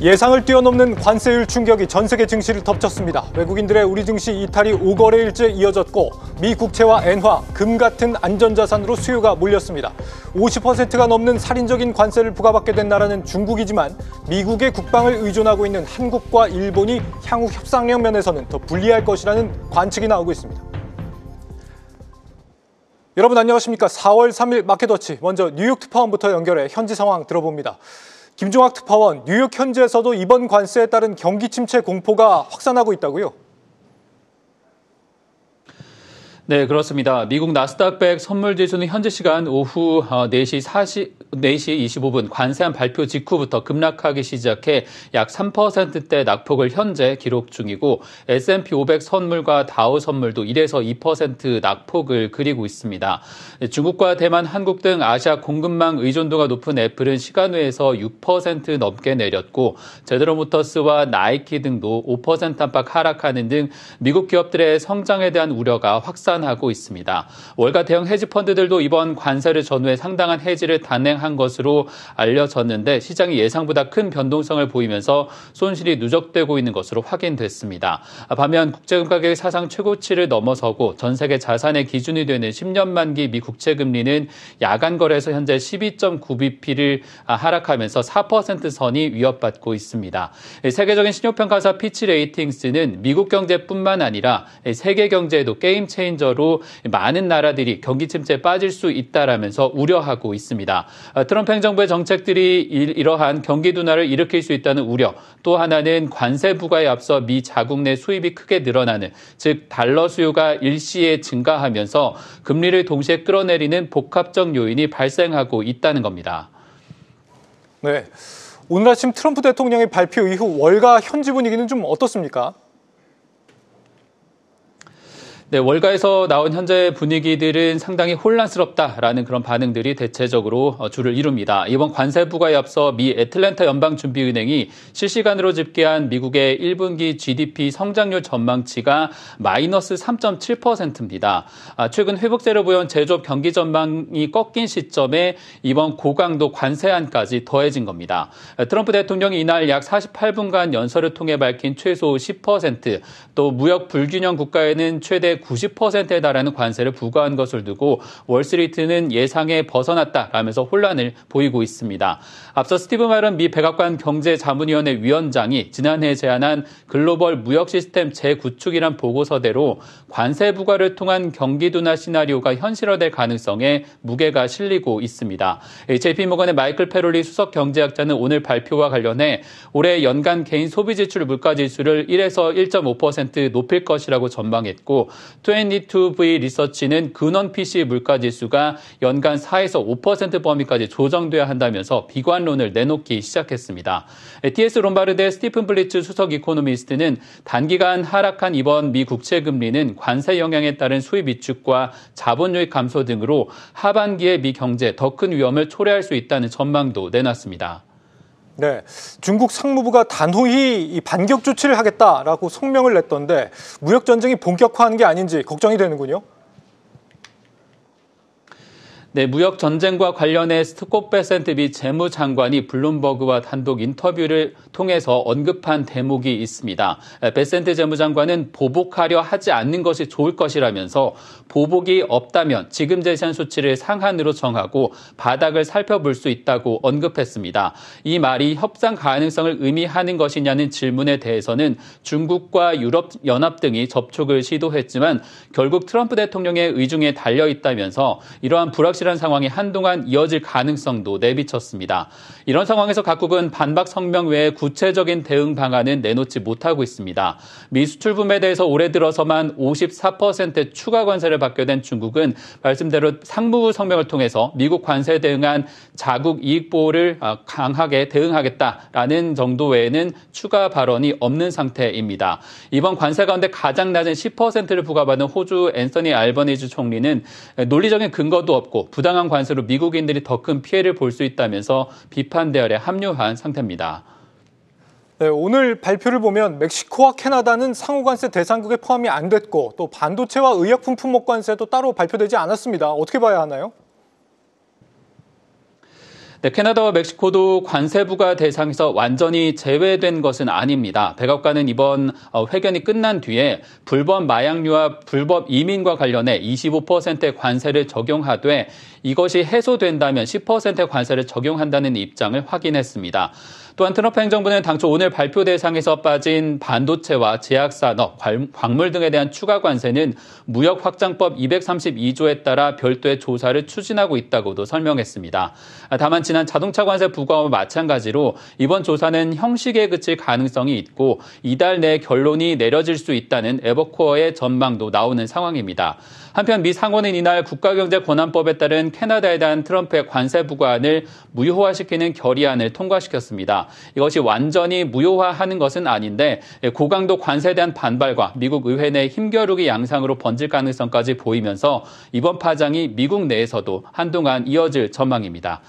예상을 뛰어넘는 관세율 충격이 전 세계 증시를 덮쳤습니다. 외국인들의 우리 증시 이탈이 5거래일째 이어졌고 미 국채와 엔화, 금 같은 안전자산으로 수요가 몰렸습니다. 50%가 넘는 살인적인 관세를 부과받게 된 나라는 중국이지만 미국의 국방을 의존하고 있는 한국과 일본이 향후 협상력 면에서는 더 불리할 것이라는 관측이 나오고 있습니다. 여러분 안녕하십니까? 4월 3일 마켓워치, 먼저 뉴욕 특파원부터 연결해 현지 상황 들어봅니다. 김종학 특파원, 뉴욕 현지에서도 이번 관세에 따른 경기 침체 공포가 확산하고 있다고요? 네, 그렇습니다. 미국 나스닥 100 선물 지수는 현지 시간 오후 4시 25분 관세안 발표 직후부터 급락하기 시작해 약 3%대 낙폭을 현재 기록 중이고 S&P 500 선물과 다우 선물도 1에서 2% 낙폭을 그리고 있습니다. 중국과 대만, 한국 등 아시아 공급망 의존도가 높은 애플은 시간 외에서 6% 넘게 내렸고 제너럴모터스와 나이키 등도 5% 안팎 하락하는 등 미국 기업들의 성장에 대한 우려가 확산하고 있습니다. 월가 대형 헤지펀드들도 이번 관세를 전후해 상당한 해지를 단행한 것으로 알려졌는데 시장이 예상보다 큰 변동성을 보이면서 손실이 누적되고 있는 것으로 확인됐습니다. 반면 국제금 가격이 사상 최고치를 넘어서고 전 세계 자산의 기준이 되는 10년 만기 미 국채 금리는 야간 거래에서 현재 12.9bp를 하락하면서 4% 선이 위협받고 있습니다. 세계적인 신용평가사 피치 레이팅스는 미국 경제뿐만 아니라 세계 경제에도 게임 체인저로 많은 나라들이 경기 침체에 빠질 수 있다라면서 우려하고 있습니다. 트럼프 행정부의 정책들이 이러한 경기 둔화를 일으킬 수 있다는 우려, 또 하나는 관세 부과에 앞서 미 자국 내 수입이 크게 늘어나는, 즉 달러 수요가 일시에 증가하면서 금리를 동시에 끌어내리는 복합적 요인이 발생하고 있다는 겁니다. 네, 오늘 아침 트럼프 대통령의 발표 이후 월가 현지 분위기는 좀 어떻습니까? 네, 월가에서 나온 현재 분위기들은 상당히 혼란스럽다라는 그런 반응들이 대체적으로 주를 이룹니다. 이번 관세 부과에 앞서 미 애틀랜타 연방준비은행이 실시간으로 집계한 미국의 1분기 GDP 성장률 전망치가 마이너스 3.7%입니다. 최근 회복세를 보여온 제조업 경기 전망이 꺾인 시점에 이번 고강도 관세안까지 더해진 겁니다. 트럼프 대통령이 이날 약 48분간 연설을 통해 밝힌 최소 10%, 또 무역 불균형 국가에는 최대 90%에 달하는 관세를 부과한 것을 두고 월스트리트는 예상에 벗어났다라면서 혼란을 보이고 있습니다. 앞서 스티브 마른 미 백악관 경제자문위원회 위원장이 지난해 제안한 글로벌 무역 시스템 재구축이란 보고서대로 관세 부과를 통한 경기 둔화 시나리오가 현실화될 가능성에 무게가 실리고 있습니다. JP모건의 마이클 페롤리 수석 경제학자는 오늘 발표와 관련해 올해 연간 개인 소비 지출 물가 지수를 1에서 1.5% 높일 것이라고 전망했고 22V 리서치는 근원 PC 물가 지수가 연간 4에서 5% 범위까지 조정돼야 한다면서 비관론을 내놓기 시작했습니다. TS 롬바르드의 스티픈 블리츠 수석 이코노미스트는 단기간 하락한 이번 미 국채 금리는 관세 영향에 따른 수입 위축과 자본 유입 감소 등으로 하반기에 미 경제에 더 큰 위험을 초래할 수 있다는 전망도 내놨습니다. 네, 중국 상무부가 단호히 이 반격 조치를 하겠다라고 성명을 냈던데 무역 전쟁이 본격화하는 게 아닌지 걱정이 되는군요. 네, 무역 전쟁과 관련해 스콧 베센트 미 재무장관이 블룸버그와 단독 인터뷰를 통해서 언급한 대목이 있습니다. 베센트 재무장관은 보복하려 하지 않는 것이 좋을 것이라면서 보복이 없다면 지금 제시한 수치를 상한으로 정하고 바닥을 살펴볼 수 있다고 언급했습니다. 이 말이 협상 가능성을 의미하는 것이냐는 질문에 대해서는 중국과 유럽연합 등이 접촉을 시도했지만 결국 트럼프 대통령의 의중에 달려있다면서 이러한 불확실한 상황이 한동안 이어질 가능성도 내비쳤습니다. 이런 상황에서 각국은 반박 성명 외에 구체적인 대응 방안은 내놓지 못하고 있습니다. 미 수출품에 대해서 올해 들어서만 54% 추가 관세를 받게 된 중국은 말씀대로 상무부 성명을 통해서 미국 관세에 대응한 자국 이익 보호를 강하게 대응하겠다라는 정도 외에는 추가 발언이 없는 상태입니다. 이번 관세 가운데 가장 낮은 10%를 부과받은 호주 앤서니 알버니지 총리는 논리적인 근거도 없고 부당한 관세로 미국인들이 더 큰 피해를 볼 수 있다면서 비판 대열에 합류한 상태입니다. 네, 오늘 발표를 보면 멕시코와 캐나다는 상호관세 대상국에 포함이 안 됐고 또 반도체와 의약품 품목 관세도 따로 발표되지 않았습니다. 어떻게 봐야 하나요? 네, 캐나다와 멕시코도 관세 부과 대상에서 완전히 제외된 것은 아닙니다. 백악관은 이번 회견이 끝난 뒤에 불법 마약류와 불법 이민과 관련해 25%의 관세를 적용하되 이것이 해소된다면 10%의 관세를 적용한다는 입장을 확인했습니다. 또한 트럼프 행정부는 당초 오늘 발표 대상에서 빠진 반도체와 제약산업, 광물 등에 대한 추가 관세는 무역확장법 232조에 따라 별도의 조사를 추진하고 있다고도 설명했습니다. 다만 지난 자동차 관세 부과와 마찬가지로 이번 조사는 형식에 그칠 가능성이 있고 이달 내 결론이 내려질 수 있다는 에버코어의 전망도 나오는 상황입니다. 한편 미 상원은 이날 국가경제권한법에 따른 캐나다에 대한 트럼프의 관세 부과안을 무효화시키는 결의안을 통과시켰습니다. 이것이 완전히 무효화하는 것은 아닌데 고강도 관세에 대한 반발과 미국 의회 내 힘겨루기 양상으로 번질 가능성까지 보이면서 이번 파장이 미국 내에서도 한동안 이어질 전망입니다.